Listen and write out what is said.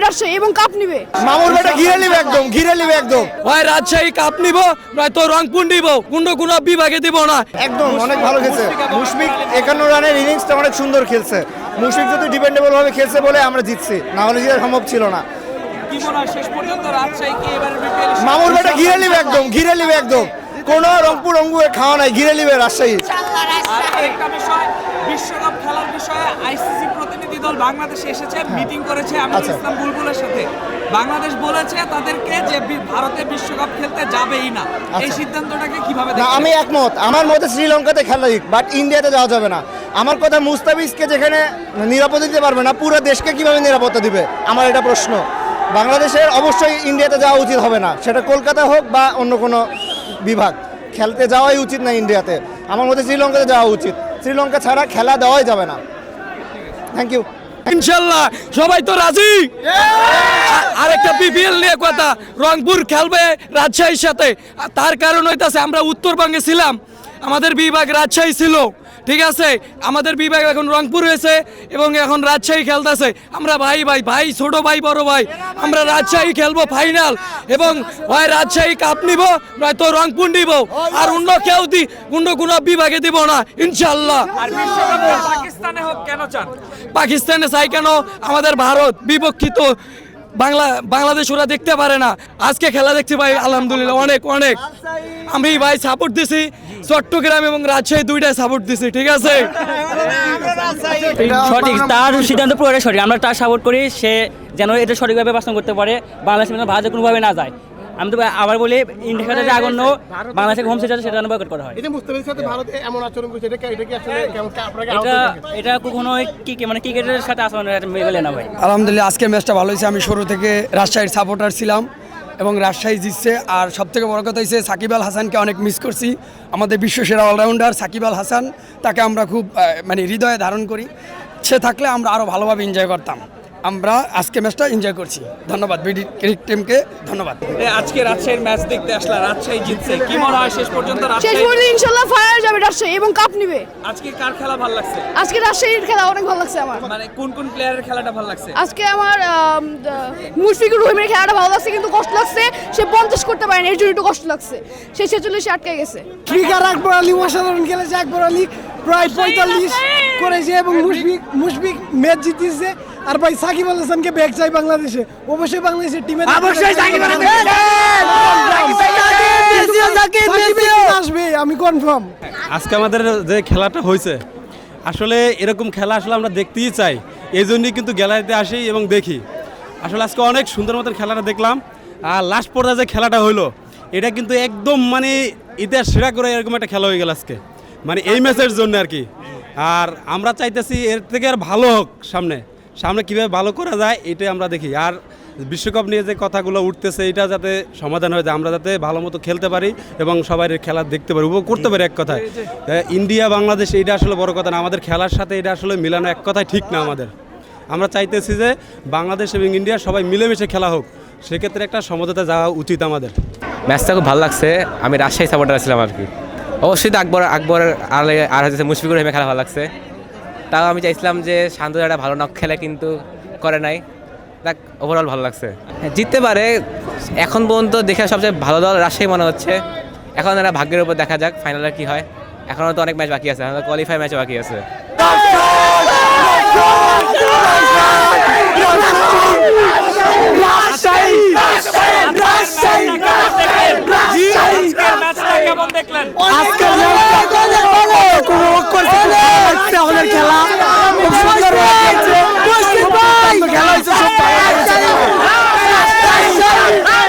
রাজশাহী এবং কাপ নিবে। মামুর বেটা ঘিরে নিবে একদম হয় রাজশাহী কাপ নিব নয়তো রংপুর নিব, কোনো বিভাগে দিব না। একদম অনেক ভালো খেলছে মুশফিক। 51 রানের ইনিংসটা অনেক সুন্দর খেলছে। মুশফিক যদি ডিপেন্ডেবল ভাবে খেলছে বলে আমরা জিতছি, না হলে জিতা সম্ভব ছিল না। কি মনে হয় শেষ পর্যন্ত রাজশাহী কি এবারে বিপিএল মামুর বেটা ঘিরে নিবে একদম কোনো রংপুর অঙ্গুয়ে খাওয়া নাই, ঘিরে নিবে রাজশাহী। আর একটা বিষয়, বিশ্বকাপ খেলার বিষয়ে আইসিসি প্রতিনিধি দল বাংলাদেশে এসেছে, মিটিং করেছে আমিনুল ইসলাম বুলবুলের সাথে। বাংলাদেশ বলেছে তাদেরকে যে ভারতে বিশ্বকাপ খেলতে যাবেই না। এই সিদ্ধান্তটাকে কিভাবে না, দেখছেন? আমি একমত। আমার মতে শ্রীলঙ্কাতে খেলা দিক, বাট ইন্ডিয়াতে যাওয়া যাবে না। আমার কথা, মুস্তাফিজকে যেখানে নিরাপত্তা দিতে পারবে না, পুরো দেশকে কিভাবে নিরাপত্তা দিবে? আমার এটা প্রশ্ন। বাংলাদেশের অবশ্যই ইন্ডিয়াতে যাওয়া উচিত হবে না, সেটা কলকাতা হোক বা অন্য কোনো বিভাগ। খেলতে যাওয়াই উচিত না ইন্ডিয়াতে। আমার মতে শ্রীলঙ্কাতে যাওয়া উচিত। শ্রীলঙ্কা ছাড়া খেলা দেওয়াই যাবে না। Thank you. ইনশাল্লাহ সবাই তো রাজি। আরেকটা বিপিএল নিয়ে কথা, রংপুর খেলবে রাজশাহীর সাথে। তার কারণ হইতাছে আমরা উত্তরবঙ্গে ছিলাম, আমাদের বিভাগ রাজশাহী ছিল, ঠিক আছে। আমাদের বিভাগ এখন রংপুর হয়েছে এবং এখন রাজশাহী খেলতেছে। আমরা ভাই ছোট ভাই বড় ভাই, আমরা রাজশাহী খেলবো ফাইনাল এবং হয় রাজশাহী কাপ নিব নয়তো রংপুর নিব, আর অন্য কেউ কোনো বিভাগে দিব না ইনশাল্লাহ। আর বিশ্বকাপ পাকিস্তানে হোক কেন চান? পাকিস্তানে চাই কেন? আমাদের ভারত বিপক্ষিত, বাংলাদেশ ওরা দেখতে পারে না। আজকে খেলা দেখছি ভাই, আলহামদুলিল্লাহ অনেক আমি ভাই সাপোর্ট দিছি, চট্টগ্রাম এবং রাজশাহী দুইটাই সাপোর্ট দিছি, ঠিক আছে। সঠিক, তার সিদ্ধান্ত পুরোটাই সঠিক। আমরা তার সাপোর্ট করি, সে যেন এটা সঠিকভাবে বাস্তবায়ন করতে পারে, বাংলাদেশ ভারতে কোনোভাবে না যায়। আমি তো আবার বলি, ইন্ডিয়া যে আগন্য বাংলাদেশের হোম সিটি সেটা যেন বয়কট করা হয়। এটা কখনোই মানে ক্রিকেটের সাথে আসলে মেলে না ভাই। আলহামদুলিল্লাহ আজকে ম্যাচটা ভালো হয়েছে। আমি শুরু থেকে রাজশাহীর সাপোর্টার ছিলাম এবং রাজশাহী জিতছে। আর সবথেকে বড় কথা হচ্ছে সাকিব আল হাসানকে অনেক মিস করছি। আমাদের বিশ্বসেরা অলরাউন্ডার সাকিব আল হাসান, তাকে আমরা খুব মানে হৃদয়ে ধারণ করি। সে থাকলে আমরা আরও ভালোভাবে এনজয় করতাম। আমরা আজকে ম্যাচটা এনজয় করছি। ধন্যবাদ বিডি ক্রিকেট টিমকে, ধন্যবাদ। আজকে রাজশাহীর ম্যাচ দেখতে আসলা, রাজশাহী জিতছে, কি মনে হয় শেষ পর্যন্ত শেষ রাজশাহী পর্যন্ত ইনশাআল্লাহ ফাইনাল যাবে রাজশাহী এবং কাপ নিবে। আজকে কার খেলা ভালো লাগছে? আজকে রাজশাহীর খেলা অনেক ভালো লাগছে আমার। মানে কোন প্লেয়ারের খেলাটা ভালো লাগছে? আজকে আমার মুশফিকুর রহিমের খেলাটা ভালো লাগছে, কিন্তু কষ্ট লাগছে সে 50 করতে পারেনি, এর জন্য একটু কষ্ট লাগছে। সে 46 আটকে গেছে। ফিগার আকবর আলী অসাধারণ খেলেছে। আকবর আলী প্রায় 45 করেছে এবং মুশফিক ম্যাচ জিতিয়েছে। আর ভাই সাকিব আল হাসানকে ব্যাক চাই বাংলাদেশে, অবশ্যই বাংলাদেশের টিমে আসবে, আমি কনফার্ম। আজকে আমাদের যে খেলাটা হয়েছে, আসলে এরকম খেলা আসলে আমরা দেখতেই চাই, এই জন্যই কিন্তু গ্যালারিতে আসি এবং দেখি। আসলে আজকে অনেক সুন্দর মতন খেলাটা দেখলাম। আর লাস্ট পর্যায়ে যে খেলাটা হইলো, এটা কিন্তু একদম মানে ইতিহাস সেরা করে এরকম একটা খেলা হয়ে গেল আজকে, মানে এই ম্যাচের জন্য আর কি। আর আমরা চাইতেছি এর থেকে আর ভালো হোক, সামনে কীভাবে ভালো করা যায় এটাই আমরা দেখি। আর বিশ্বকাপ নিয়ে যে কথাগুলো উঠতেছে, এটা যাতে সমাধান হয়ে যায়, আমরা যাতে ভালো মতো খেলতে পারি এবং সবাই খেলা দেখতে পারি, উপভোগ করতে পারি। এক কথায় ইন্ডিয়া বাংলাদেশ এটা আসলে বড় কথা না, আমাদের খেলার সাথে এটা আসলে মিলানো এক কথায় ঠিক না। আমরা চাইতেছি যে বাংলাদেশ এবং ইন্ডিয়া সবাই মিলেমিশে খেলা হোক, সেক্ষেত্রে একটা সমঝোতা যাওয়া উচিত আমাদের। ম্যাচটা খুব ভালো লাগছে। আমি রাজশাহী সাপোর্টার ছিলাম আর কি। অবশ্যই তো আকবর আর হচ্ছে মুশফিকুর রহিমের খেলা ভালো লাগছে। তাও আমি চাইছিলাম যে শান্তরা একটা ভালো নক খেলে, কিন্তু করে নাই। দেখ ওভারঅল ভালো লাগছে, জিততে পারে। এখন পর্যন্ত দেখে সবচেয়ে ভালো দল রাজশাহী মনে হচ্ছে। এখন এরা ভাগ্যের উপর দেখা যাক ফাইনালে কি হয়। এখনও তো অনেক ম্যাচ বাকি আছে, কোয়ালিফাই ম্যাচ বাকি আছে।